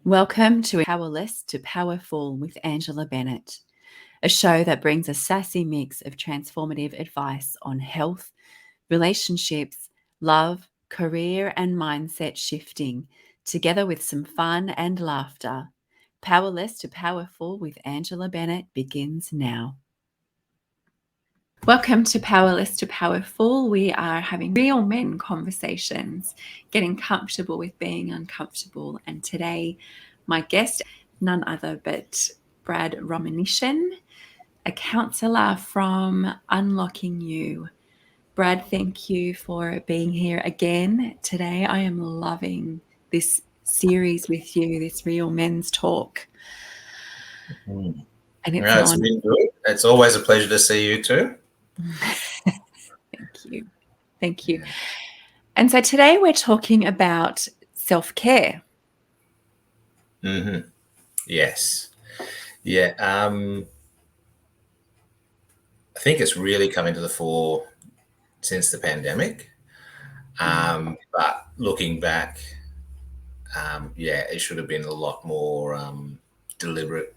Welcome to Powerless to Powerful with Angela Bennett, a show that brings a sassy mix of transformative advice on health, relationships, love, career, and mindset shifting, together with some fun and laughter. Powerless to Powerful with Angela Bennett begins now. Welcome to Powerless to Powerful. We are having real men conversations, getting comfortable with being uncomfortable. And today, my guest, none other but Brad Romaniszyn, a counsellor from Unlocking You. Brad, thank you for being here again today. I am loving this series with you, this Real Men's Talk. And it's been good. It's always a pleasure to see you too. Thank you. And so today we're talking about self-care. Yes. Yeah. I think it's really coming to the fore since the pandemic. But looking back, it should have been a lot more deliberate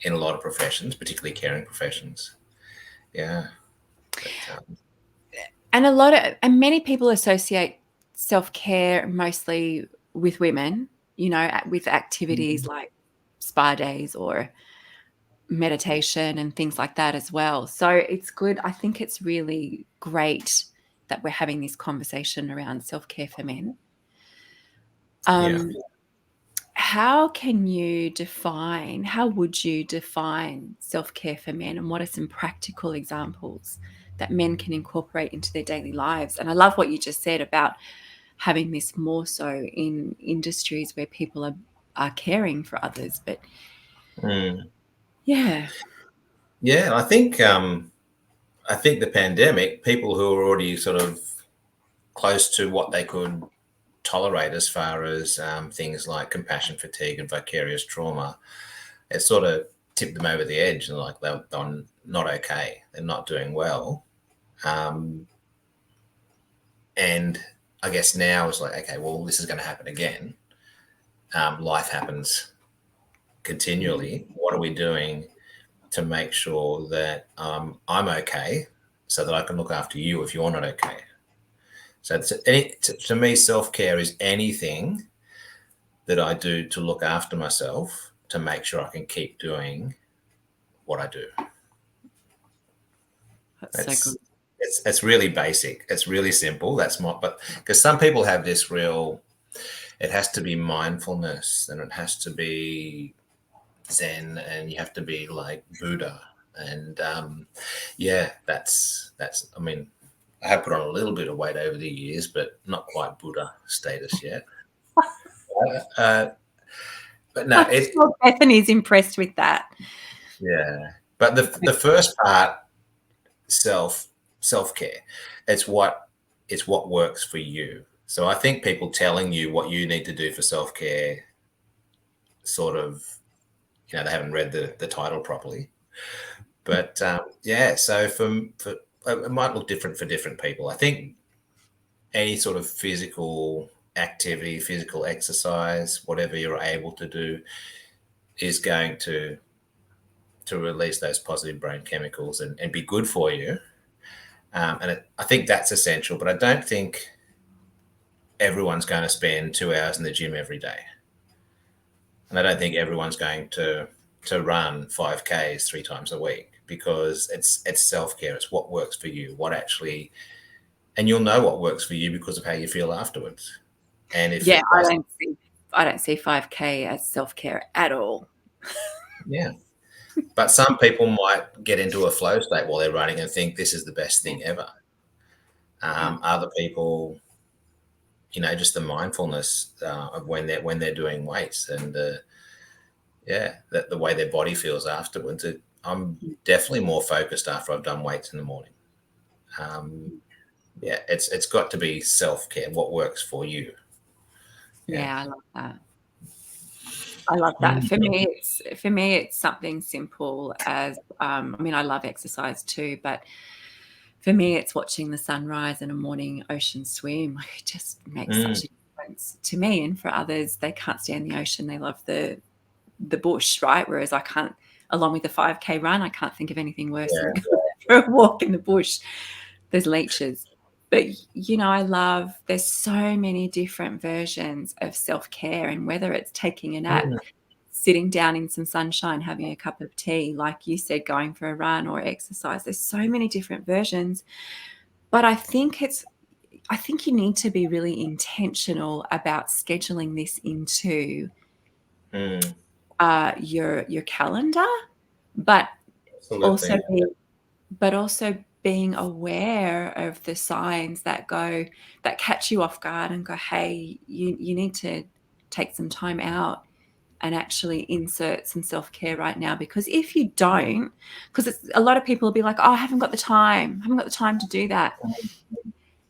in a lot of professions, particularly caring professions. Yeah. And many people associate self-care mostly with women, with activities like spa days or meditation and things like that as well. So it's good. I think it's really great that we're having this conversation around self-care for men. How would you define self-care for men, and what are some practical examples that men can incorporate into their daily lives? And I love what you just said about having this more so in industries where people are caring for others. But yeah, I think the pandemic, people who are already sort of close to what they could tolerate as far as things like compassion fatigue and vicarious trauma, it sort of tipped them over the edge, and like they're not okay, they're not doing well. And I guess now it's like, okay, well, this is going to happen again. Life happens continually. What are we doing to make sure that I'm okay so that I can look after you if you're not okay? So to me, self-care is anything that I do to look after myself to make sure I can keep doing what I do. That's so good. It's really basic. It's really simple. But because some people have this it has to be mindfulness, and it has to be Zen, and you have to be like Buddha. And that's, I mean, I have put on a little bit of weight over the years, but not quite Buddha status yet. But no, Bethany's impressed with that. Yeah, but the first part, self-care, it's what works for you. So I think people telling you what you need to do for self-care, sort of, they haven't read the title properly. But so for it might look different for different people. I think any sort of physical activity, physical exercise, whatever you're able to do, is going to release those positive brain chemicals and be good for you. I think that's essential, but I don't think everyone's going to spend 2 hours in the gym every day. And I don't think everyone's going to run 5Ks 3 times a week, because it's self-care. It's what works for you, and you'll know what works for you because of how you feel afterwards. And if I don't see 5K as self-care at all. Yeah. But some people might get into a flow state while they're running and think this is the best thing ever. Other people, just the mindfulness of when they're doing weights, and the way their body feels afterwards. I'm definitely more focused after I've done weights in the morning. It's got to be self-care, what works for you. Yeah, I love that. For me, it's something simple as, I love exercise too, but for me, it's watching the sunrise in a morning ocean swim. It just makes such a difference to me. And for others, they can't stand the ocean. They love the bush, right? Whereas I can't, along with the 5K run, I can't think of anything worse than going for a walk in the bush. There's leeches. But, there's so many different versions of self-care, and whether it's taking a nap, sitting down in some sunshine, having a cup of tea, like you said, going for a run or exercise, there's so many different versions. But I think you need to be really intentional about scheduling this into your calendar, but Absolutely. also being aware of the signs that catch you off guard and go, hey, you need to take some time out and actually insert some self-care right now. Because if you don't, because a lot of people will be like, oh, I haven't got the time to do that.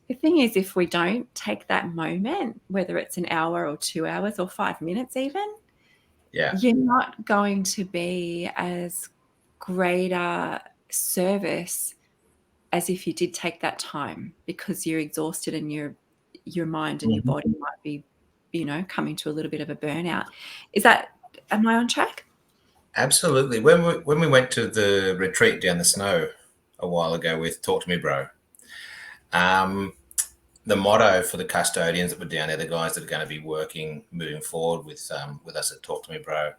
The thing is, if we don't take that moment, whether it's an hour or 2 hours or 5 minutes even, you're not going to be as greater service as if you did take that time, because you're exhausted and your mind and your body might be, coming to a little bit of a burnout. Am I on track? Absolutely. When we went to the retreat down the snow a while ago with Talk to Me Bro, the motto for the custodians that were down there, the guys that are going to be working moving forward with us at Talk to Me Bro,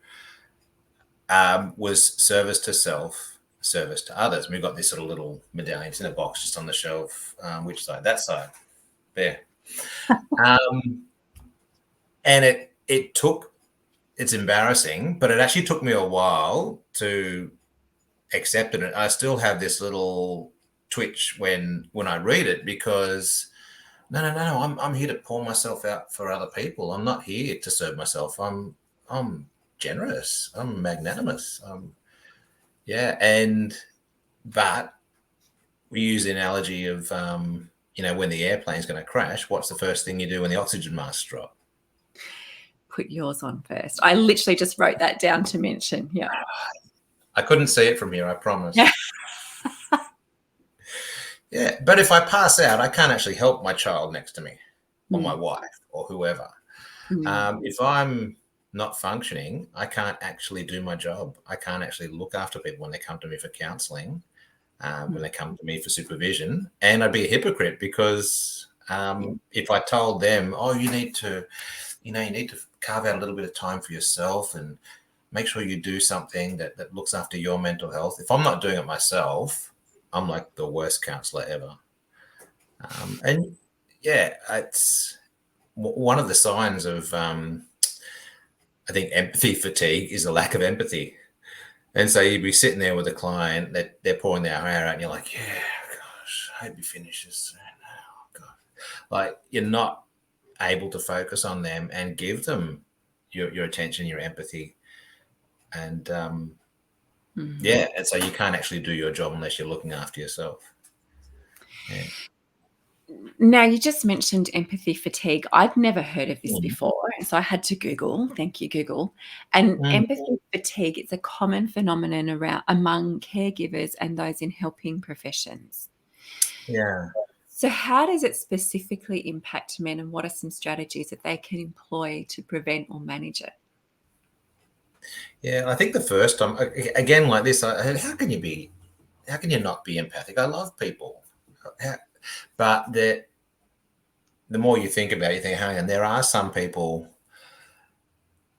was service to self, service to others. And we've got this sort of little medallions in a box just on the shelf. Which side? That side. There. And it's embarrassing, but it actually took me a while to accept it. I still have this little twitch when I read it, because no, I'm here to pour myself out for other people. I'm not here to serve myself. I'm generous. I'm magnanimous. But we use the analogy of when the airplane's going to crash, what's the first thing you do when the oxygen masks drop? Put yours on first. I literally just wrote that down to mention. Yeah. I couldn't see it from here, I promise. Yeah. Yeah, but if I pass out, I can't actually help my child next to me or my wife or whoever. If I'm not functioning, I can't actually do my job. I can't actually look after people when they come to me for counselling, when they come to me for supervision. And I'd be a hypocrite, because if I told them, oh, you need to carve out a little bit of time for yourself and make sure you do something that looks after your mental health. If I'm not doing it myself, I'm like the worst counsellor ever. It's one of the signs of, I think, empathy fatigue is a lack of empathy. And so you'd be sitting there with a client that they're pouring their hair out, and you're like, yeah, gosh, I hope you finish this. Oh, God. Like, you're not able to focus on them and give them your attention, your empathy. And and so you can't actually do your job unless you're looking after yourself. Yeah. Now, you just mentioned empathy fatigue. I'd never heard of this before, so I had to Google. Thank you, Google. And empathy fatigue, it's a common phenomenon among caregivers and those in helping professions. Yeah. So how does it specifically impact men, and what are some strategies that they can employ to prevent or manage it? Yeah, I think the first time, again, like this, how can you not be empathic? I love people. But the more you think about it, you think, hang on, there are some people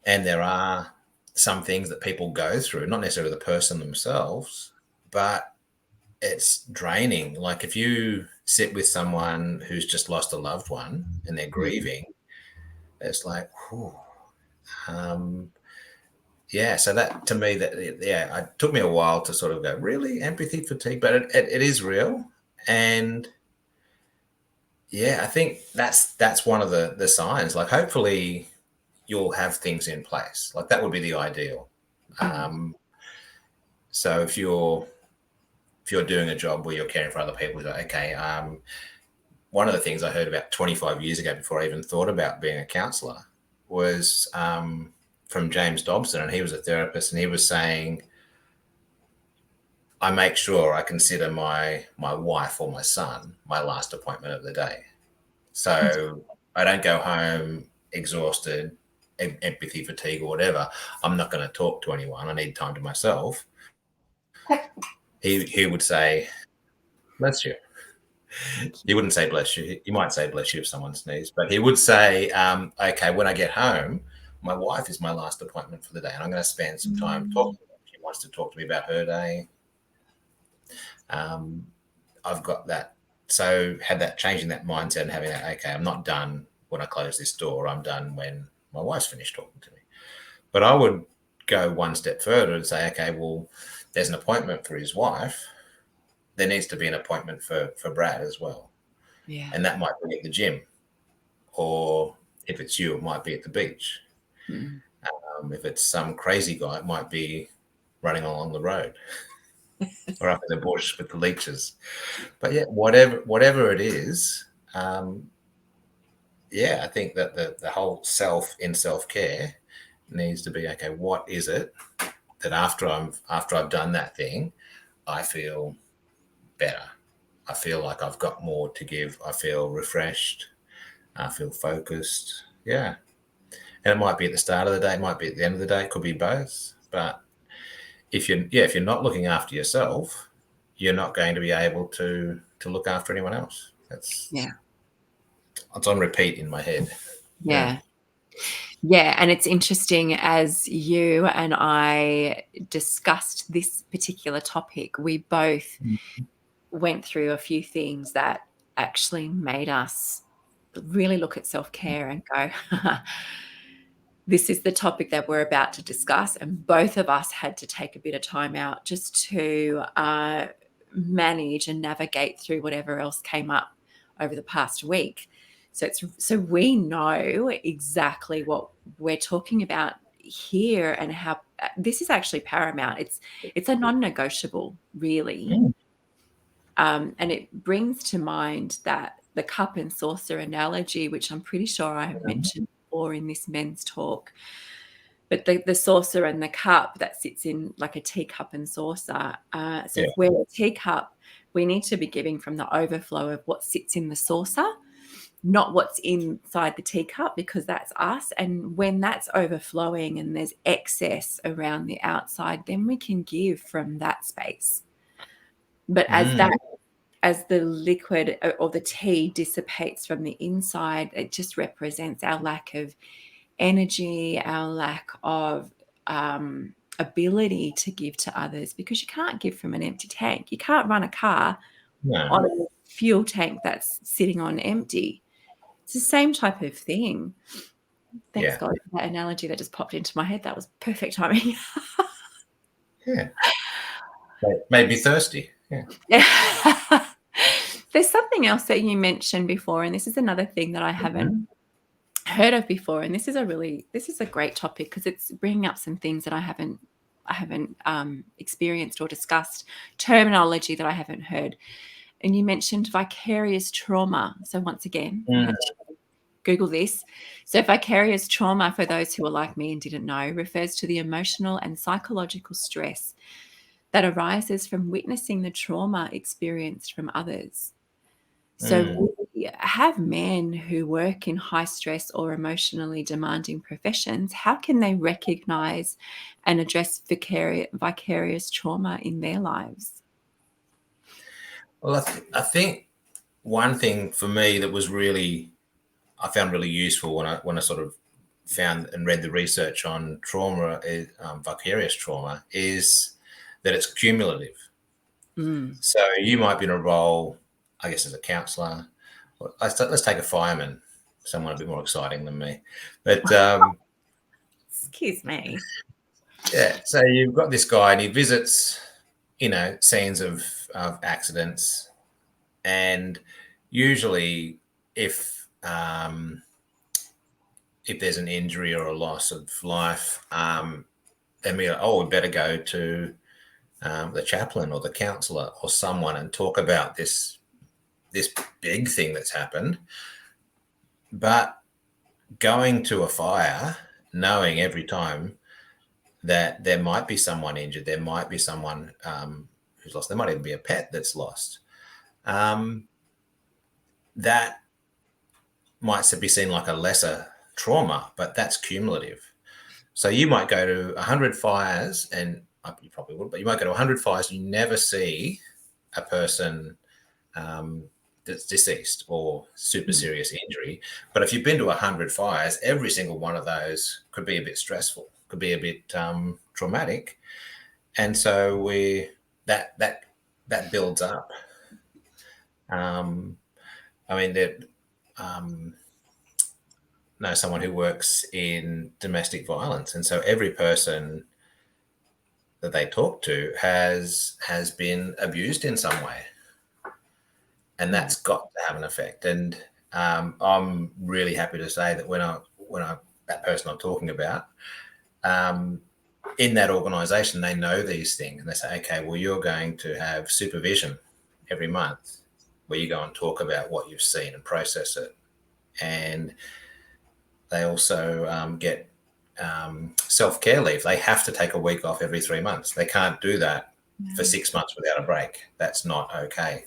and there are some things that people go through, not necessarily the person themselves, but it's draining. Like, if you sit with someone who's just lost a loved one and they're grieving, it's like, whew. So that, to me, it took me a while to sort of go, really, empathy fatigue? But it is real. And I think that's one of the signs. Like, hopefully you'll have things in place. Like, that would be the ideal. So if you're doing a job where you're caring for other people, like, okay, one of the things I heard about 25 years ago, before I even thought about being a counsellor, was from James Dobson, and he was a therapist, and he was saying, I make sure I consider my wife or my son my last appointment of the day. So I don't go home exhausted, empathy fatigue or whatever. I'm not going to talk to anyone. I need time to myself. He would say, bless you. He wouldn't say bless you. He might say bless you if someone sneezed, but he would say, okay, when I get home, my wife is my last appointment for the day, and I'm going to spend some time talking to her. She wants to talk to me about her day. I've got that. So had that changing that mindset and having that, okay, I'm not done when I close this door. I'm done when my wife's finished talking to me. But I would go one step further and say, okay, well, there's an appointment for his wife. There needs to be an appointment for Brad as well. Yeah. And that might be at the gym, or if it's you, it might be at the beach. Mm. If it's some crazy guy, it might be running along the road or up in the bush with the leeches. But yeah, whatever it is, I think that the whole self-care needs to be, okay, what is it that after I've done that thing, I feel better. I feel like I've got more to give. I feel refreshed. I feel focused. Yeah. And it might be at the start of the day, it might be at the end of the day, it could be both. But if you're not looking after yourself, you're not going to be able to look after anyone else. It's on repeat in my head. Yeah. And it's interesting, as you and I discussed this particular topic, we both went through a few things that actually made us really look at self-care and go, this is the topic that we're about to discuss. And both of us had to take a bit of time out just to manage and navigate through whatever else came up over the past week. So we know exactly what we're talking about here, and how this is actually paramount. It's a non-negotiable, really. And it brings to mind that the cup and saucer analogy, which I'm pretty sure I have mentioned before in this men's talk. But the saucer and the cup, that sits in like a teacup and saucer. If we're a teacup, we need to be giving from the overflow of what sits in the saucer, not what's inside the teacup, because that's us. And when that's overflowing and there's excess around the outside, then we can give from that space. But as the liquid or the tea dissipates from the inside, it just represents our lack of energy, our lack of ability to give to others, because you can't give from an empty tank. You can't run a car on a fuel tank that's sitting on empty. It's the same type of thing. Thanks God for that analogy that just popped into my head. That was perfect timing. Made me thirsty. There's something else that you mentioned before, and this is another thing that I haven't heard of before, and this is a great topic, because it's bringing up some things that I haven't experienced or discussed, terminology that I haven't heard. And you mentioned vicarious trauma. So once again, I had to Google this. So vicarious trauma, for those who are like me and didn't know, refers to the emotional and psychological stress that arises from witnessing the trauma experienced from others. So we have men who work in high stress or emotionally demanding professions. How can they recognize and address vicarious trauma in their lives? Well, I think one thing for me that was I found really useful when I sort of found and read the research on trauma, vicarious trauma, is that it's cumulative. So you might be in a role, I guess, as a counsellor. Let's take a fireman, someone a bit more exciting than me. But excuse me. Yeah, so you've got this guy and he visits, scenes of accidents, and usually if there's an injury or a loss of life, then we better go to the chaplain or the counsellor or someone and talk about this big thing that's happened. But going to a fire, knowing every time that there might be someone injured, there might be someone who's lost, there might even be a pet that's lost, that might be seen like a lesser trauma, but that's cumulative. So you might go to 100 fires, and you probably would, but you might go to 100 fires and you never see a person that's deceased or super serious injury. But if you've been to 100 fires, every single one of those could be a bit stressful, could be a bit traumatic. And so that builds up. I mean, know someone who works in domestic violence, and so every person that they talk to has been abused in some way, and that's got to have an effect. And I'm really happy to say that when I that person I'm talking about, in that organisation, they know these things, and they say, okay, well, you're going to have supervision every month where you go and talk about what you've seen and process it. And they also get self-care leave. They have to take a week off every 3 months. They can't do that for 6 months without a break. That's not okay.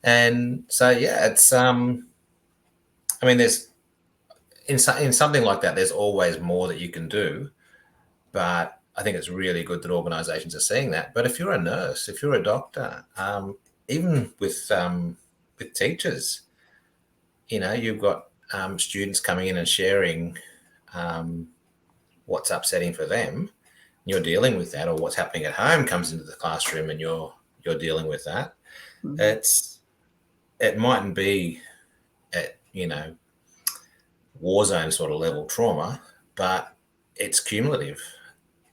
And so, yeah, it's, I mean, there's, in something like that, there's always more that you can do. But I think it's really good that organisations are seeing that. But if you're a nurse, if you're a doctor, even with teachers, you know, you've got students coming in and sharing what's upsetting for them. You're dealing with that, or what's happening at home comes into the classroom, and you're dealing with that. It mightn't be at, you know, war zone sort of level trauma, but it's cumulative.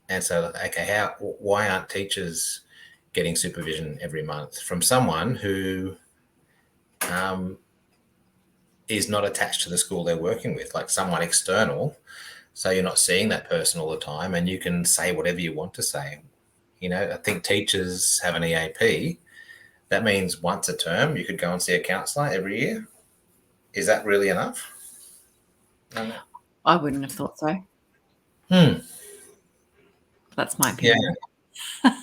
And so, okay, why aren't teachers getting supervision every month from someone who is not attached to the school they're working with, like someone external? So you're not seeing that person all the time, and you can say whatever you want to say. You know, I think teachers have an EAP. That means once a term you could go and see a counsellor every year. Is that really enough? I wouldn't have thought so. That's my opinion. Yeah.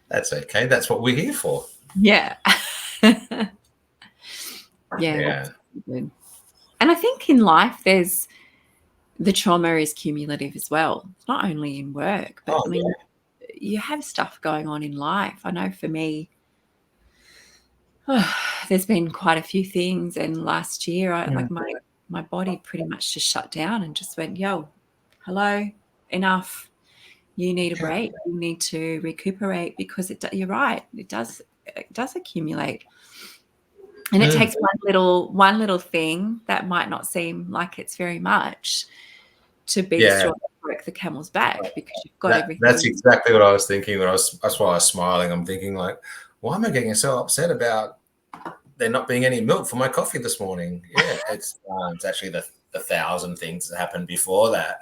That's okay. That's what we're here for. Yeah. Yeah. That's good. And I think in life there's, the trauma is cumulative as well. It's not only in work, but I mean, you have stuff going on in life. I know for me, there's been quite a few things, and last year like my body pretty much just shut down and just went, yo, hello, enough. You need a break. You need to recuperate, because you're right. It does accumulate. And it takes one little thing that might not seem like it's very much to be the straw that broke the camel's back, because you've got everything. That's exactly what I was thinking. That's why I was smiling. I'm thinking, like, why am I getting so upset about there not being any milk for my coffee this morning? Yeah, it's actually the 1,000 things that happened before that.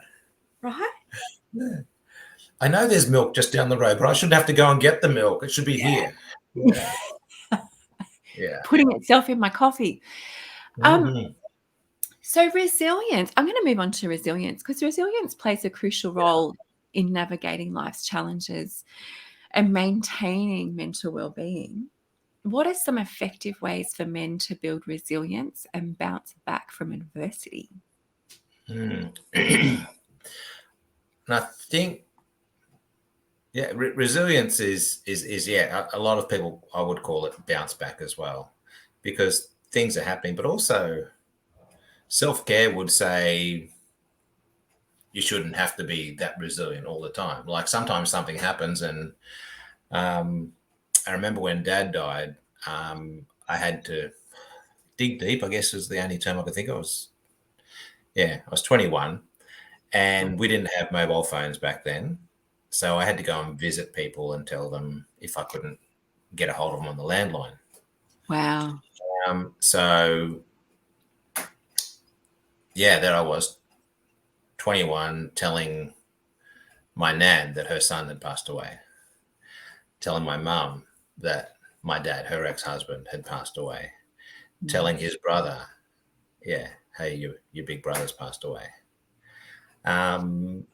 Right? Yeah. I know there's milk just down the road, but I shouldn't have to go and get the milk. It should be here. Yeah. Yeah. Putting itself in my coffee. So resilience, I'm going to move on to resilience, because resilience plays a crucial role in navigating life's challenges and maintaining mental well-being. What are some effective ways for men to build resilience and bounce back from adversity? And I think, resilience is a lot of people, I would call it bounce back as well, because things are happening. But also, self-care would say you shouldn't have to be that resilient all the time. Like, sometimes something happens, and I remember when Dad died, I had to dig deep, I guess is the only term I could think of. I was 21, and we didn't have mobile phones back then. So I had to go and visit people and tell them if I couldn't get a hold of them on the landline. Wow. There I was, 21, telling my nan that her son had passed away, telling my mum that my dad, her ex-husband, had passed away, telling his brother, hey, your big brother's passed away. And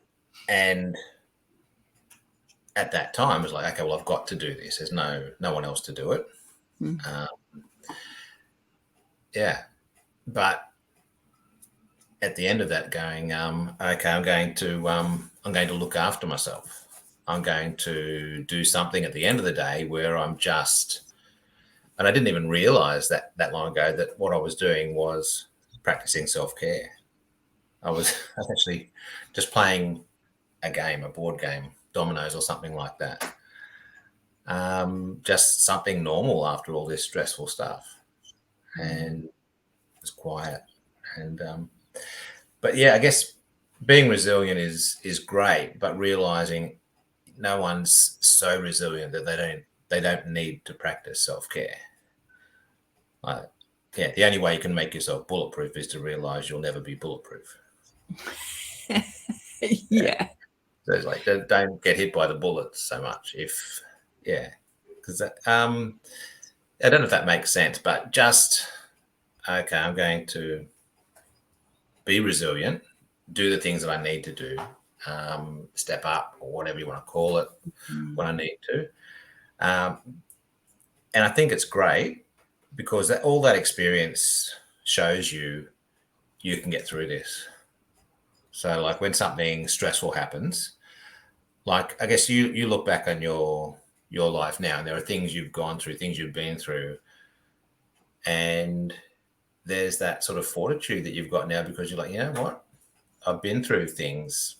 at that time, it was like, okay, well, I've got to do this. There's no one else to do it. But at the end of that going, okay, I'm going to look after myself. I'm going to do something at the end of the day where I'm just, and I didn't even realize that long ago that what I was doing was practicing self-care. I was actually just playing a game, a board game, dominoes or something like that. Just something normal after all this stressful stuff. And it was quiet. And but yeah, I guess being resilient is great, but realizing no one's so resilient that they don't need to practice self-care. Yeah, the only way you can make yourself bulletproof is to realize you'll never be bulletproof. Yeah. So it's like, don't get hit by the bullets so much. Because I don't know if that makes sense, but just, okay, I'm going to be resilient, do the things that I need to do, step up or whatever you want to call it when I need to. And I think it's great because all that experience shows you can get through this. So like when something stressful happens, like I guess you look back on your life now and there are things you've gone through, things you've been through, and there's that sort of fortitude that you've got now because you're like, you know what? I've been through things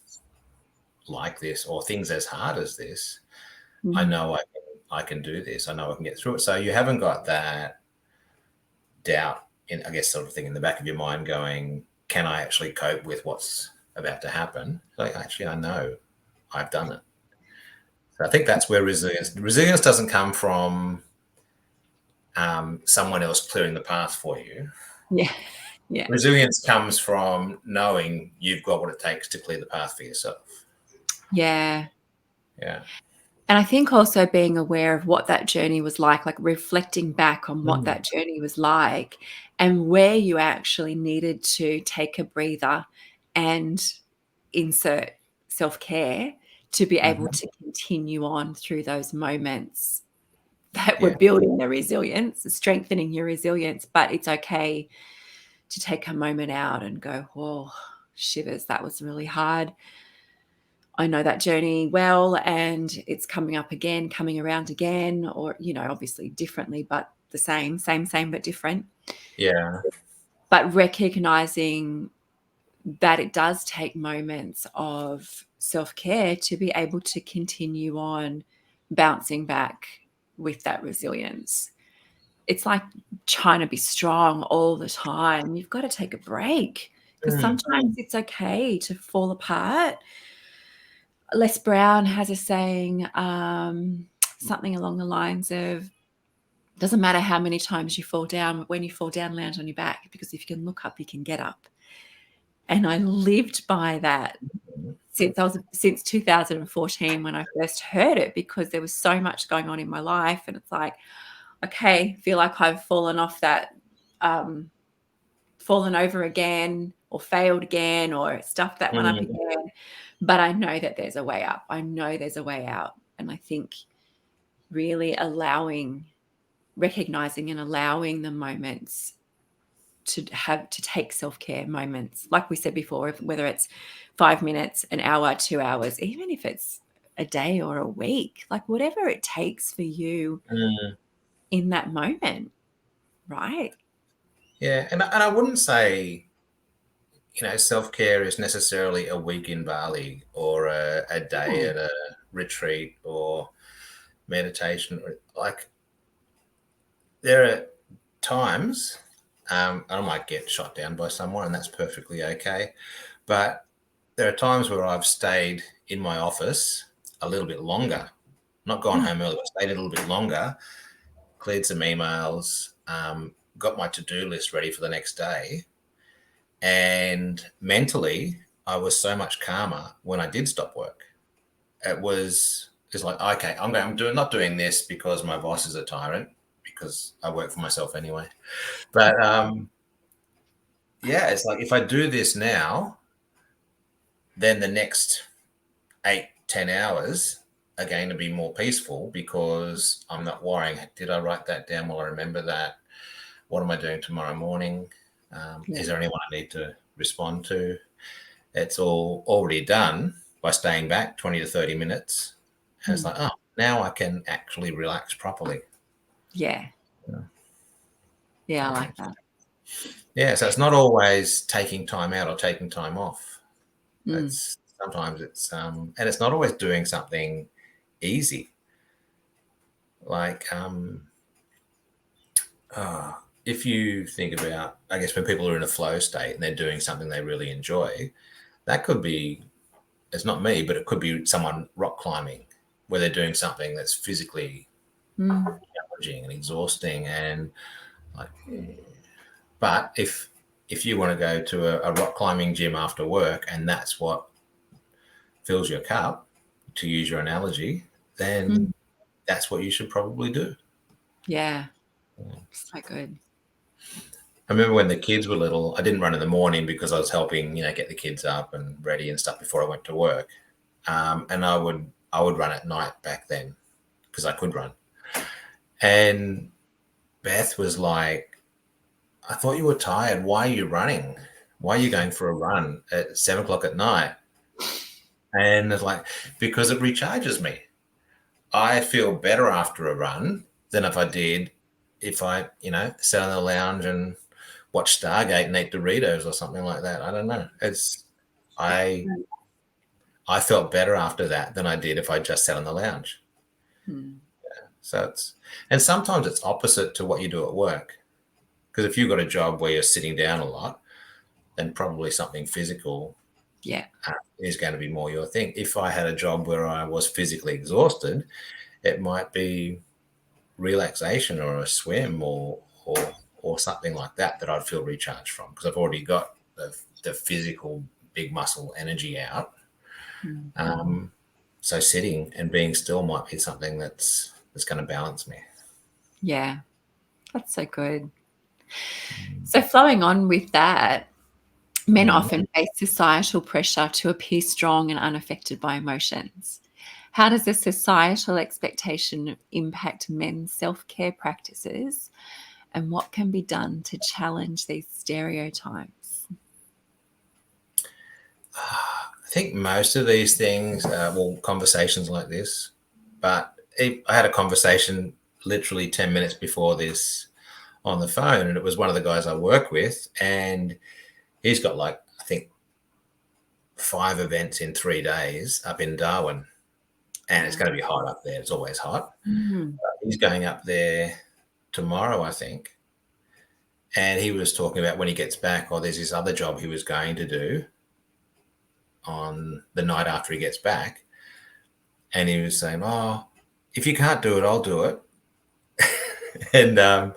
like this or things as hard as this. I know I can do this. I know I can get through it. So you haven't got that doubt in, I guess, sort of thing in the back of your mind going, can I actually cope with what's about to happen? Like, actually, I know I've done it. So I think that's where resilience doesn't come from someone else clearing the path for you. Yeah. Yeah. Resilience comes from knowing you've got what it takes to clear the path for yourself. Yeah. Yeah. And I think also being aware of what that journey was like reflecting back on what that journey was like and where you actually needed to take a breather and insert self-care to be able to continue on through those moments that were building the resilience, strengthening your resilience. But it's okay to take a moment out and go, whoa, shivers, that was really hard. I know that journey well, and it's coming up again, coming around again, or, obviously differently, but the same, but different. Yeah. But recognizing that it does take moments of self-care to be able to continue on bouncing back with that resilience. It's like trying to be strong all the time. You've got to take a break because sometimes it's okay to fall apart. Les Brown has a saying, something along the lines of, doesn't matter how many times you fall down, when you fall down, land on your back, because if you can look up, you can get up. And I lived by that since 2014 when I first heard it, because there was so much going on in my life. And it's like, okay, I feel like I've fallen off that, fallen over again or failed again or stuffed that one up again. But I know that there's a way up. I know there's a way out. And I think really recognizing and allowing the moments to take self-care moments, like we said before, whether it's 5 minutes, an hour, 2 hours, even if it's a day or a week, like whatever it takes for you in that moment, right? Yeah, and I wouldn't say, self-care is necessarily a week in Bali or a day at a retreat or meditation. Like, there are times, I might get shot down by someone, and that's perfectly okay. But there are times where I've stayed in my office a little bit longer, not gone home early, but stayed a little bit longer, cleared some emails, got my to-do list ready for the next day. And mentally, I was so much calmer when I did stop work. It's like, okay, I'm not doing this because my boss is a tyrant, because I work for myself anyway. But yeah, it's like if I do this now, then the next 8-10 hours are going to be more peaceful because I'm not worrying, did I write that down? Will I remember that? What am I doing tomorrow morning? Is there anyone I need to respond to. It's all already done by staying back 20 to 30 minutes. And it's like, oh, now I can actually relax properly. Yeah. Yeah, I like that. Yeah, so it's not always taking time out or taking time off. It's sometimes it's and it's not always doing something easy. Like if you think about, I guess, when people are in a flow state and they're doing something they really enjoy, that could be, it's not me, but it could be someone rock climbing, where they're doing something that's physically challenging and exhausting, and like, but if you want to go to a rock climbing gym after work and that's what fills your cup, to use your analogy, then that's what you should probably do. Yeah. So good. I remember when the kids were little, I didn't run in the morning because I was helping, get the kids up and ready and stuff before I went to work. And I would run at night back then because I could run. And Beth was like, I thought you were tired. Why are you running? Why are you going for a run at 7 o'clock at night? And it's like, because it recharges me. I feel better after a run than if I sat on the lounge and watch Stargate and eat Doritos or something like that. I don't know. I felt better after that than I did if I just sat on the lounge. So and sometimes it's opposite to what you do at work. Because if you've got a job where you're sitting down a lot, then probably something physical is going to be more your thing. If I had a job where I was physically exhausted, it might be relaxation or a swim or something like that I'd feel recharged from, because I've already got the physical big muscle energy out. So sitting and being still might be something that's going to balance me. Yeah, that's so good. So flowing on with that, men often face societal pressure to appear strong and unaffected by emotions. How does the societal expectation impact men's self-care practices, and what can be done to challenge these stereotypes? I think most of these things, conversations like this, but I had a conversation literally 10 minutes before this on the phone, and it was one of the guys I work with, and he's got I think 5 events in 3 days up in Darwin, and it's going to be hot up there. It's always hot. He's going up there tomorrow, I think. And he was talking about when he gets back, there's this other job he was going to do on the night after he gets back. And he was saying, if you can't do it, I'll do it. And I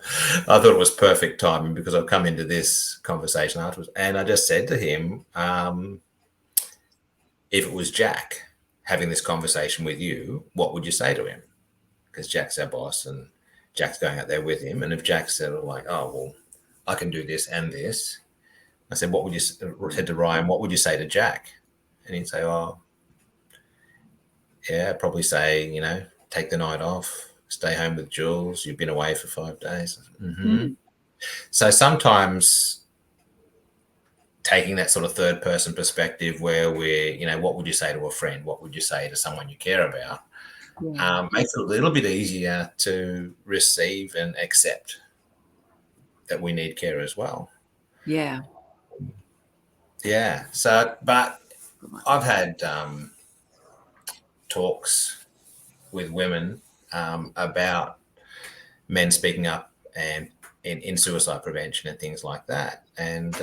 thought it was perfect timing, because I've come into this conversation afterwards. And I just said to him, if it was Jack having this conversation with you, what would you say to him? Because Jack's our boss and Jack's going out there with him. And if Jack said I can do this and this, I said, what would you said to Ryan? What would you say to Jack? And he'd say, I'd probably say, take the night off, stay home with Jules. You've been away for 5 days. So sometimes taking that sort of third person perspective where we're, what would you say to a friend? What would you say to someone you care about? Makes it a little bit easier to receive and accept that we need care as well. Yeah. So, but I've had talks with women about men speaking up and in suicide prevention and things like that. And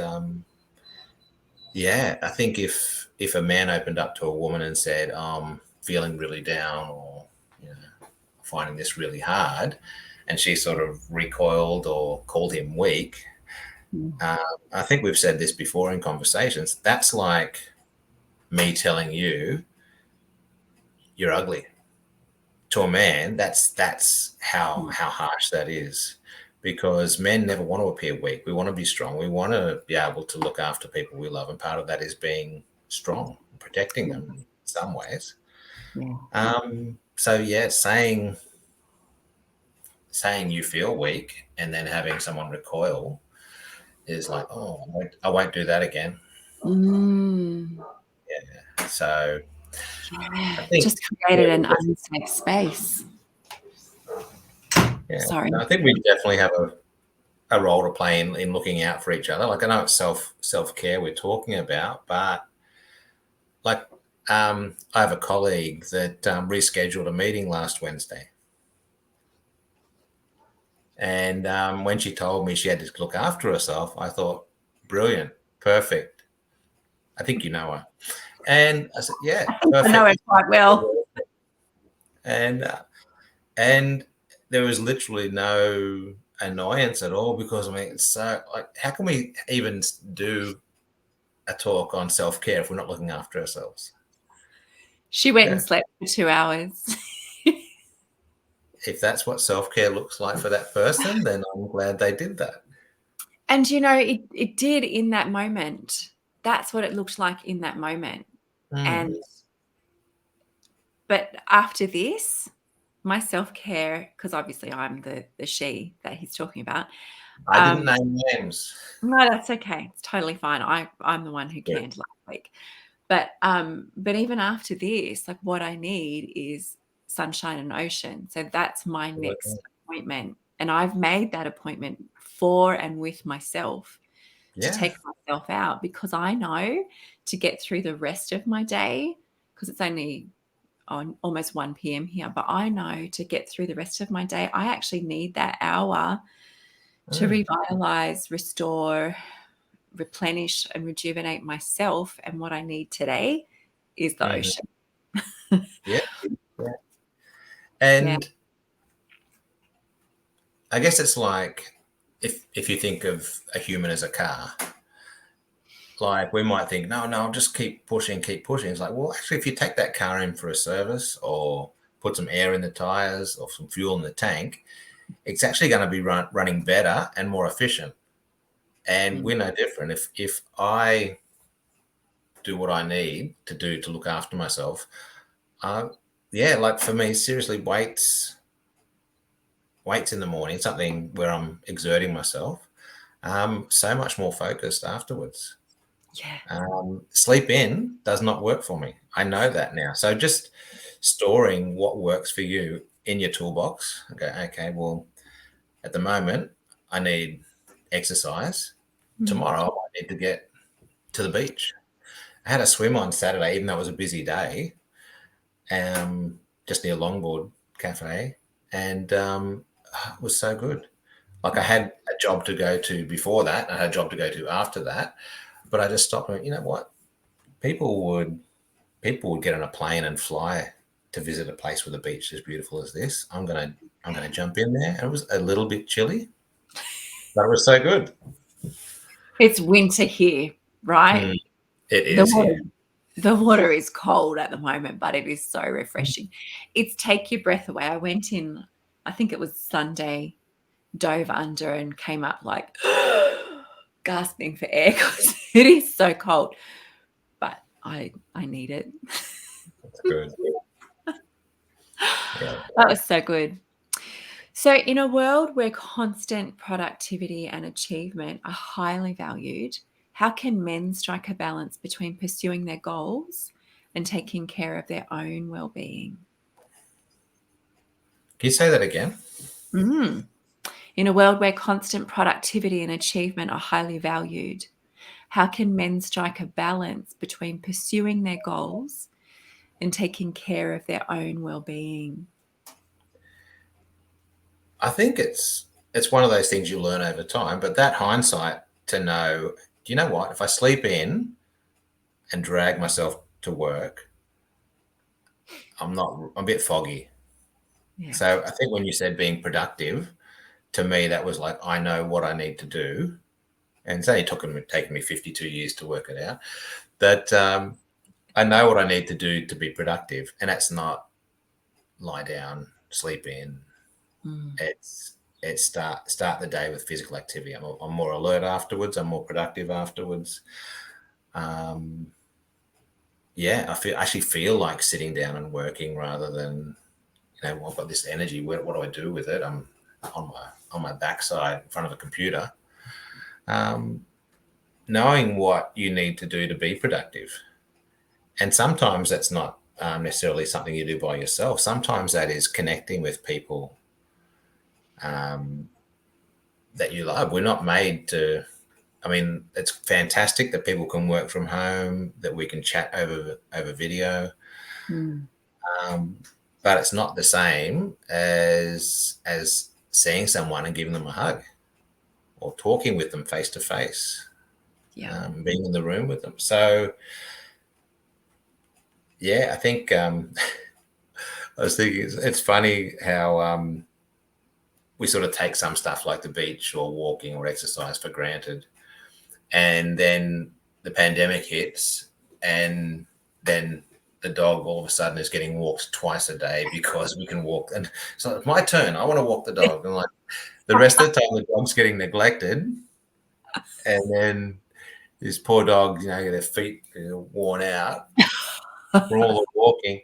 I think if a man opened up to a woman and said, I'm feeling really down, or finding this really hard, and she sort of recoiled or called him weak, I think we've said this before in conversations, that's like me telling you you're ugly. To a man, that's how harsh that is, because men never want to appear weak. We want to be strong. We want to be able to look after people we love, and part of that is being strong, protecting them in some ways. Saying you feel weak and then having someone recoil is like, I won't do that again. So Yeah, I think, just created an unsafe space. yeah, Sorry. I think we definitely have a role to play in looking out for each other. Like, I know it's self-care we're talking about, but like, I have a colleague that rescheduled a meeting last Wednesday. And when she told me she had to look after herself, I thought, brilliant, perfect. I think you know her. And I said, yeah, I know perfect. it quite well. And there was literally no annoyance at all, because I mean, it's so, like, how can we even do a talk on self-care if we're not looking after ourselves? She went and Yeah. slept for 2 hours. If that's what self-care looks like for that person, then I'm glad they did that. And, you know, it did in that moment. That's what it looked like in that moment. And but after this, my self-care, because obviously I'm the she that he's talking about. I didn't name names. No, that's okay. It's totally fine. I'm the one who Good. canned last week. But even after this, like, what I need is sunshine and ocean. So that's my next appointment. And I've made that appointment for and with myself to Yeah. take myself out, because I know to get through the rest of my day, because it's only on almost 1 p.m. here, but I know to get through the rest of my day, I actually need that hour to revitalize, restore, replenish, and rejuvenate myself. And what I need today is the ocean. Yeah. Yeah. Yeah. And I guess it's like, if you think of a human as a car, like, we might think, no, I'll just keep pushing, keep pushing. It's like, well, actually, if you take that car in for a service, or put some air in the tires or some fuel in the tank, it's actually going to be running better and more efficient. And we're no different. If I do what I need to do to look after myself, yeah, like, for me, seriously, weights in the morning, something where I'm exerting myself, so much more focused afterwards. Yeah. Sleep in does not work for me. I know that now. So just storing what works for you in your toolbox. Okay, well, at the moment, I need exercise. Tomorrow, I might need to get to the beach. I had a swim on Saturday, even though it was a busy day, just near Longboard Cafe, and it was so good. Like, I had a job to go to before that, I had a job to go to after that, but I just stopped and went, you know what? People would get on a plane and fly to visit a place with a beach as beautiful as this. I'm gonna jump in there. And it was a little bit chilly, but it was so good. It's winter here, right? It The is water, here. the water is cold at the moment, but it is so refreshing. It's take your breath away. I went in, I think it was Sunday, dove under and came up like gasping for air, because it is so cold. But I need it. It's good. Yeah. That was so good. So, in a world where constant productivity and achievement are highly valued, how can men strike a balance between pursuing their goals and taking care of their own well-being? Can you say that again? In a world where constant productivity and achievement are highly valued, how can men strike a balance between pursuing their goals and taking care of their own well-being? I think it's one of those things you learn over time, but that hindsight to know, do you know what? If I sleep in and drag myself to work, I'm a bit foggy. Yeah. So I think when you said being productive, to me, that was like, I know what I need to do. And it's only taken me 52 years to work it out. But I know what I need to do to be productive. And that's not lie down, sleep in. It's start the day with physical activity. I'm more alert afterwards. I'm more productive afterwards. Yeah, I actually feel like sitting down and working rather than, I've got this energy. What do I do with it? I'm on my backside in front of a computer. knowing what you need to do to be productive. And sometimes that's not necessarily something you do by yourself. Sometimes that is connecting with people that you love. We're not made to, I mean, it's fantastic that people can work from home, that we can chat over video. But it's not the same as seeing someone and giving them a hug or talking with them face to face, being in the room with them. So, yeah, I think I was thinking it's funny how we sort of take some stuff like the beach or walking or exercise for granted. And then the pandemic hits, and then the dog all of a sudden is getting walked twice a day because we can walk. And so it's my turn. I want to walk the dog. And like the rest of the time, the dog's getting neglected. And then this poor dog, their feet worn out from all the walking.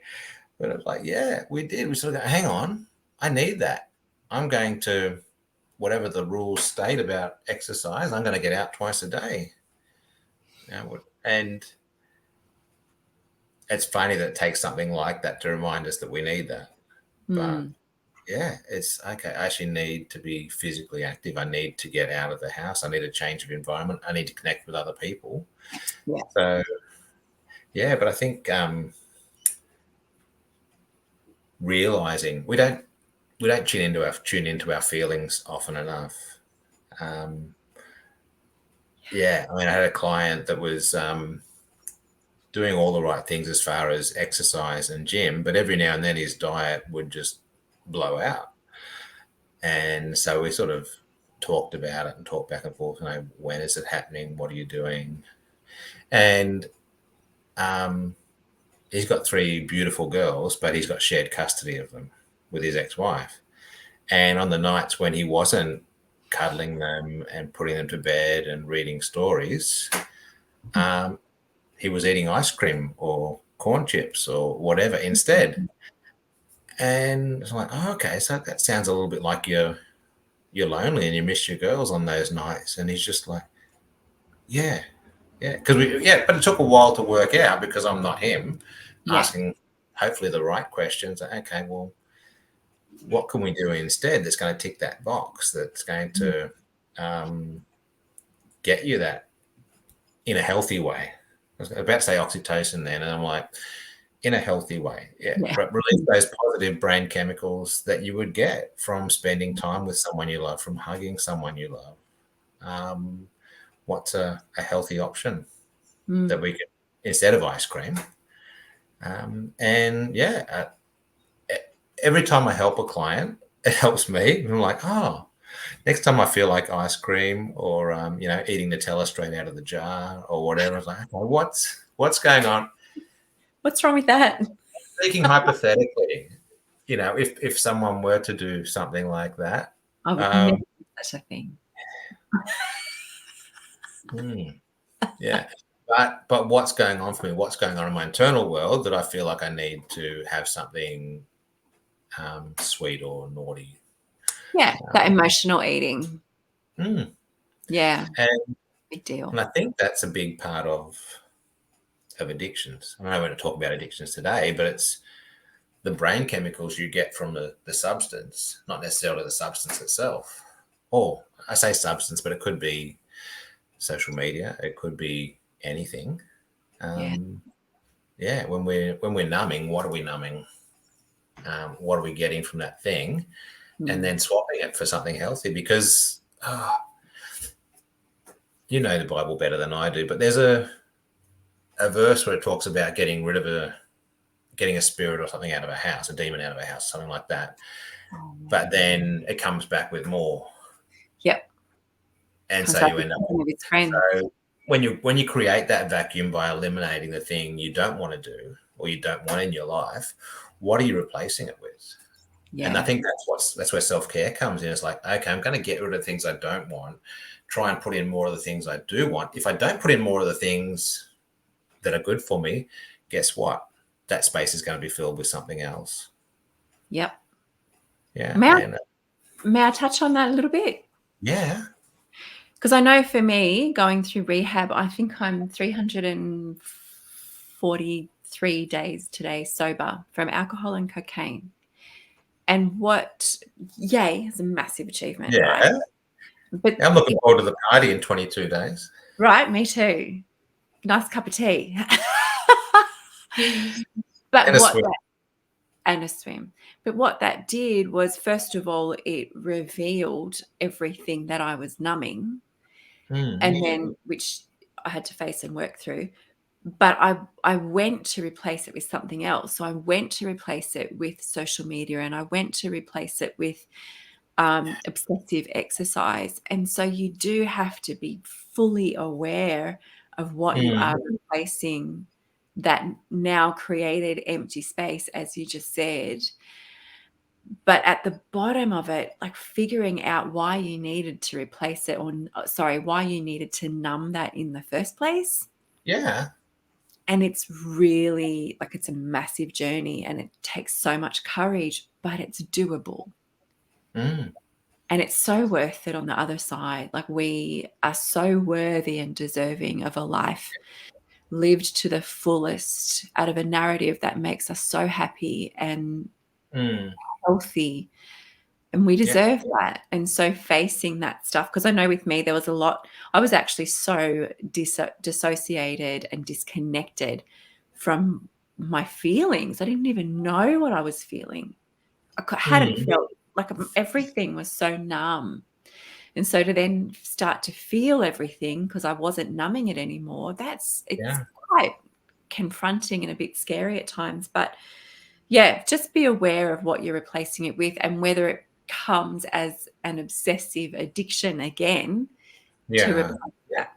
But it's like, yeah, we did. We sort of go, hang on, I need that. I'm going to, whatever the rules state about exercise, I'm going to get out twice a day. And it's funny that it takes something like that to remind us that we need that. But yeah, it's okay. I actually need to be physically active. I need to get out of the house. I need a change of environment. I need to connect with other people. Yeah. So yeah, but I think realizing we don't tune into our feelings often enough. Yeah, I mean, I had a client that was doing all the right things as far as exercise and gym, but every now and then his diet would just blow out. And so we sort of talked about it and talked back and forth, when is it happening? What are you doing? And he's got 3 beautiful girls, but he's got shared custody of them with his ex-wife. And on the nights when he wasn't cuddling them and putting them to bed and reading stories, he was eating ice cream or corn chips or whatever instead. And it's like, oh, okay, so that sounds a little bit like you're lonely and you miss your girls on those nights. And he's just like, yeah, but it took a while to work out because I'm not him, asking hopefully the right questions. Okay, well, what can we do instead that's going to tick that box, that's going to get you that in a healthy way? I was about to say oxytocin then, and I'm like, in a healthy way. Release those positive brain chemicals that you would get from spending time with someone you love, from hugging someone you love. What's a healthy option that we can, instead of ice cream? Every time I help a client, it helps me. I'm like, oh, next time I feel like ice cream or eating Nutella straight out of the jar or whatever, I was like, okay, what's going on? What's wrong with that? Speaking hypothetically, if someone were to do something like that, I would never do such a thing. Yeah, but what's going on for me? What's going on in my internal world that I feel like I need to have something sweet or naughty? Yeah, that emotional eating. Yeah, and big deal. And I think that's a big part of addictions. I don't want to talk about addictions today, but it's the brain chemicals you get from the substance, not necessarily the substance itself. Or I say substance, but it could be social media. It could be anything. When we're numbing, what are we numbing? What are we getting from that thing? And then swapping it for something healthy, because you know the Bible better than I do, but there's a verse where it talks about getting rid of getting a spirit or something out of a house, a demon out of a house, something like that. But then it comes back with more. Yep. And so you end up with its friend. So when you create that vacuum by eliminating the thing you don't want to do or you don't want in your life, what are you replacing it with? Yeah. And I think that's where self-care comes in. It's like, okay, I'm going to get rid of the things I don't want, try and put in more of the things I do want. If I don't put in more of the things that are good for me, guess what? That space is going to be filled with something else. Yep. Yeah. May I touch on that a little bit? Yeah. Because I know for me, going through rehab, I think I'm 343 days today sober from alcohol and cocaine. And yay, is a massive achievement, right? Yeah. But I'm looking forward to the party in 22 days. right, me too. Nice cup of tea. But And a swim. and a swim. But what that did was, first of all, it revealed everything that I was numbing, and then which I had to face and work through. But I went to replace it with something else. So I went to replace it with social media, and I went to replace it with obsessive exercise. And so you do have to be fully aware of what you are replacing, that now created empty space, as you just said. But at the bottom of it, like figuring out why you needed to replace it, or why you needed to numb that in the first place. Yeah. And it's really like, it's a massive journey, and it takes so much courage, but it's doable. And it's so worth it on the other side. Like, we are so worthy and deserving of a life lived to the fullest out of a narrative that makes us so happy and healthy. And we deserve that. And so facing that stuff, because I know with me, there was a lot, I was actually so dissociated and disconnected from my feelings. I didn't even know what I was feeling. I hadn't felt like, everything was so numb. And so to then start to feel everything, because I wasn't numbing it anymore, it's quite confronting and a bit scary at times. But yeah, just be aware of what you're replacing it with, and whether it comes as an obsessive addiction again to replace that.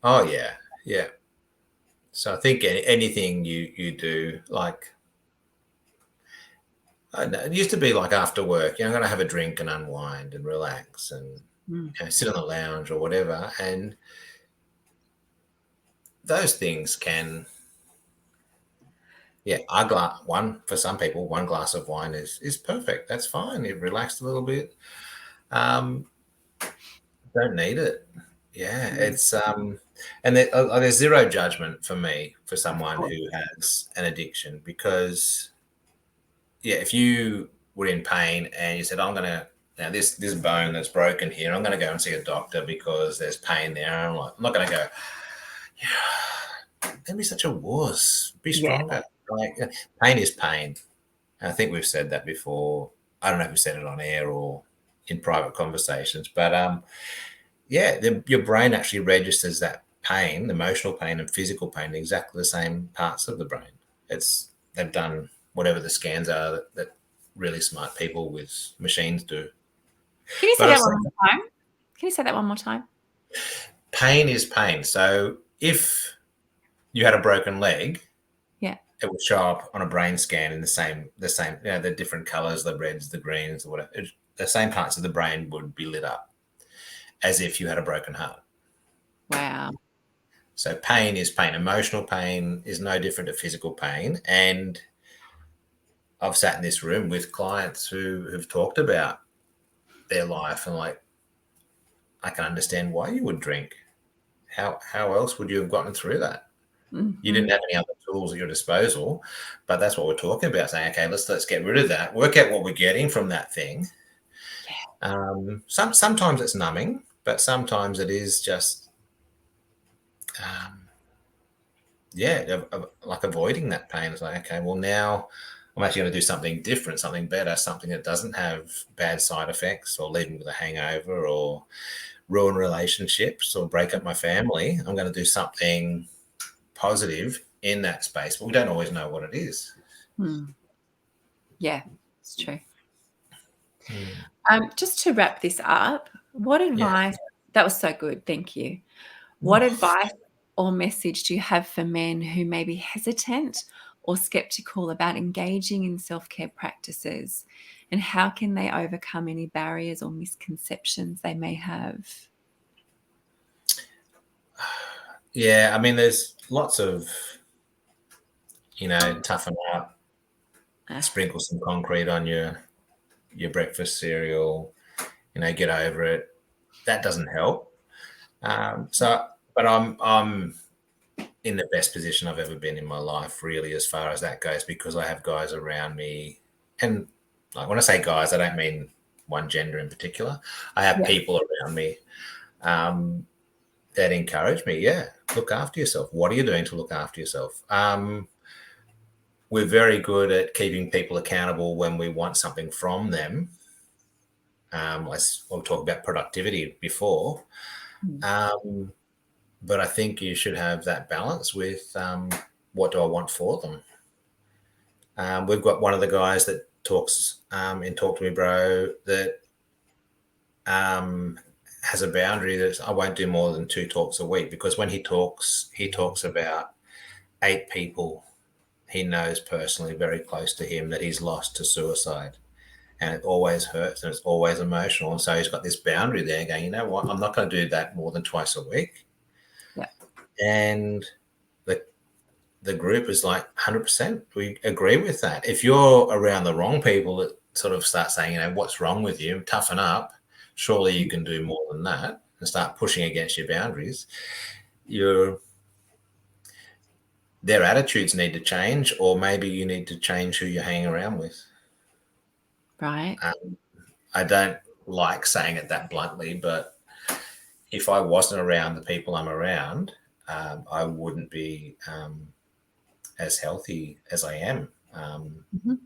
Oh, yeah. Yeah. So I think anything you do, like, I know, it used to be like after work, I'm going to have a drink and unwind and relax and sit on the lounge or whatever. And those things can, for some people, one glass of wine is perfect. That's fine. You've relaxed a little bit. Don't need it. Yeah, it's and there's zero judgment for me for someone who has an addiction, because if you were in pain and you said, I'm gonna, now this bone that's broken here, I'm gonna go and see a doctor because there's pain there. I'm not gonna go, don't be such a wuss. Be stronger. Like, pain is pain. And I think we've said that before. I don't know if we said it on air or in private conversations, but your brain actually registers that pain, emotional pain and physical pain, exactly the same parts of the brain. They've done whatever the scans are that really smart people with machines do. Can you say that one more time? Can you say that one more time? Pain is pain. So if you had a broken leg, it would show up on a brain scan in the same, the different colors, the reds, the greens, or whatever. The same parts of the brain would be lit up as if you had a broken heart. Wow. So pain is pain. Emotional pain is no different to physical pain. And I've sat in this room with clients who have talked about their life, and like, I can understand why you would drink. How else would you have gotten through that? You didn't have any other tools at your disposal, but that's what we're talking about, saying, okay, let's get rid of that, work out what we're getting from that thing. Sometimes it's numbing, but sometimes it is just, like avoiding that pain. It's like, okay, well, now I'm actually going to do something different, something better, something that doesn't have bad side effects or leave me with a hangover or ruin relationships or break up my family. I'm going to do something positive in that space, but we don't always know what it is. Yeah, it's true. Just to wrap this up, what advice, that was so good, thank you. What advice or message do you have for men who may be hesitant or skeptical about engaging in self-care practices, and how can they overcome any barriers or misconceptions they may have? Yeah, I mean, there's lots of, toughen up, sprinkle some concrete on your breakfast cereal, get over it. That doesn't help. But I'm in the best position I've ever been in my life, really, as far as that goes, because I have guys around me. And like, when I say guys, I don't mean one gender in particular. I have people around me that encourage me. Yeah, look after yourself. What are you doing to look after yourself? We're very good at keeping people accountable when we want something from them. We'll talk about productivity before. But I think you should have that balance with what do I want for them. We've got one of the guys that talks in Talk to Me Bro that has a boundary that I won't do more than 2 talks a week, because when he talks about 8 people he knows personally very close to him that he's lost to suicide. And it always hurts and it's always emotional. And so he's got this boundary there going, you know what, I'm not going to do that more than twice a week. Yeah. And the group is like 100%. We agree with that. If you're around the wrong people that sort of start saying, you know, what's wrong with you? Toughen up. Surely you can do more than that, and start pushing against your boundaries. Their attitudes need to change, or maybe you need to change who you hang around with. Right. I don't like saying it that bluntly, but if I wasn't around the people I'm around, I wouldn't be as healthy as I am, you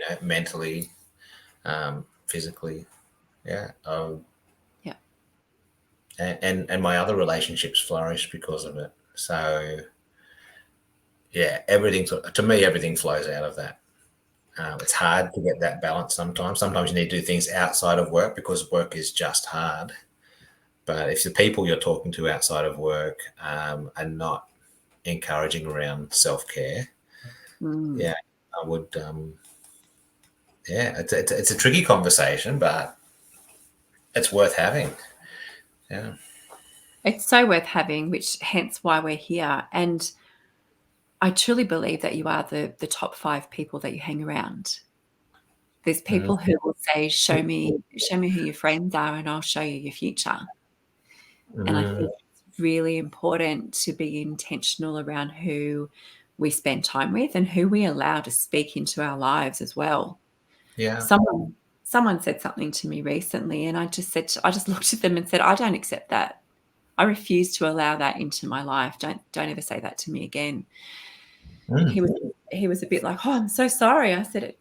know, mentally, physically. Yeah. Yeah. And my other relationships flourish because of it. So, yeah, to me, everything flows out of that. It's hard to get that balance sometimes. Sometimes you need to do things outside of work because work is just hard. But if the people you're talking to outside of work are not encouraging around self-care, yeah, I would, yeah, it's a tricky conversation, but it's worth having. Yeah. It's so worth having, which hence why we're here. And I truly believe that you are the top 5 people that you hang around. There's people who will say, show me who your friends are and I'll show you your future. And I think it's really important to be intentional around who we spend time with and who we allow to speak into our lives as well. Yeah. Someone said something to me recently, and I just looked at them and said, I don't accept that. I refuse to allow that into my life. Don't ever say that to me again. And he was a bit like, oh, I'm so sorry. I said,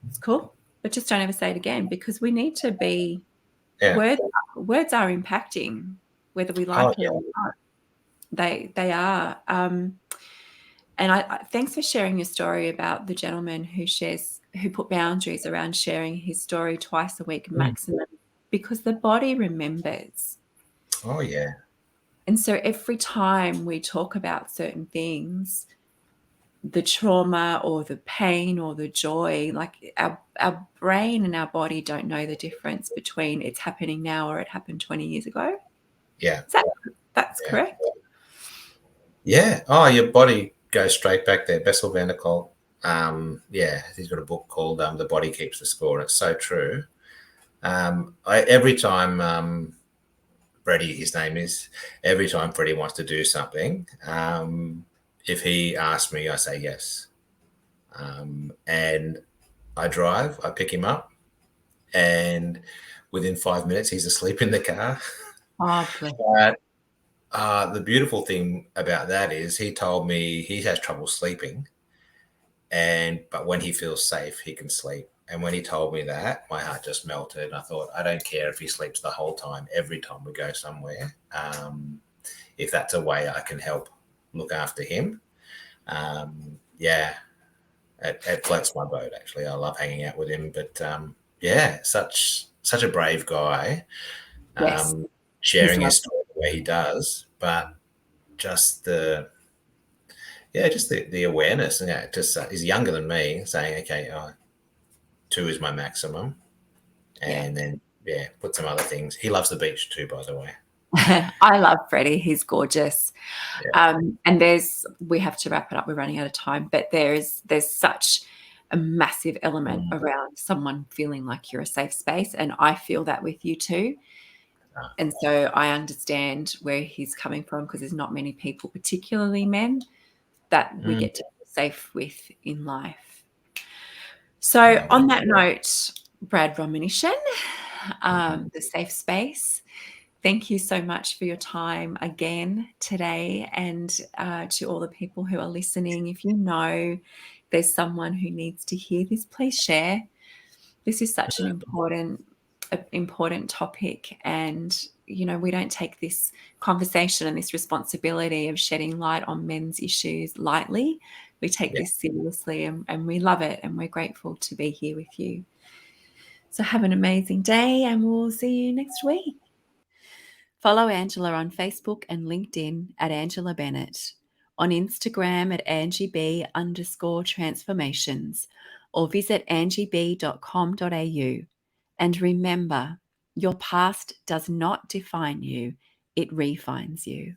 it's cool, but just don't ever say it again, because we need to be, words are impacting, whether we like it or not. They are. And I thanks for sharing your story about the gentleman who put boundaries around sharing his story twice a week maximum, because the body remembers. Oh, yeah. And so every time we talk about certain things, the trauma or the pain or the joy, like our brain and our body don't know the difference between it's happening now or it happened 20 years ago. Yeah. That's correct? Yeah. Oh, your body goes straight back there. Bessel van der Kolk. Yeah, he's got a book called The Body Keeps the Score, and it's so true. Every time Freddie, his name is, every time Freddie wants to do something, if he asks me, I say yes. And I drive, I pick him up, and within 5 minutes, he's asleep in the car. Oh, But the beautiful thing about that is he told me he has trouble sleeping, but when he feels safe, he can sleep. And when he told me that, my heart just melted. And I thought, I don't care if he sleeps the whole time, every time we go somewhere. If that's a way I can help look after him, yeah, it floats my boat, actually. I love hanging out with him. But yeah, such a brave guy, yes. sharing his story the way he does, but just the awareness. Yeah, just he's younger than me, saying, okay, 2 is my maximum, and then put some other things. He loves the beach too, by the way. I love Freddie. He's gorgeous. And we have to wrap it up. We're running out of time, but there's such a massive element around someone feeling like you're a safe space. And I feel that with you too. And so I understand where he's coming from, because there's not many people, particularly men, that we get to feel safe with in life. So on that note, Brad Romaniszyn, the safe space, thank you so much for your time again today. And to all the people who are listening, if you know there's someone who needs to hear this, please share. This is such an important topic, and we don't take this conversation and this responsibility of shedding light on men's issues lightly. We take this seriously, and we love it, and we're grateful to be here with you. So have an amazing day, and we'll see you next week. Follow Angela on Facebook and LinkedIn at Angela Bennett, on Instagram at AngieB_transformations, or visit angieb.com.au. And remember, your past does not define you, it refines you.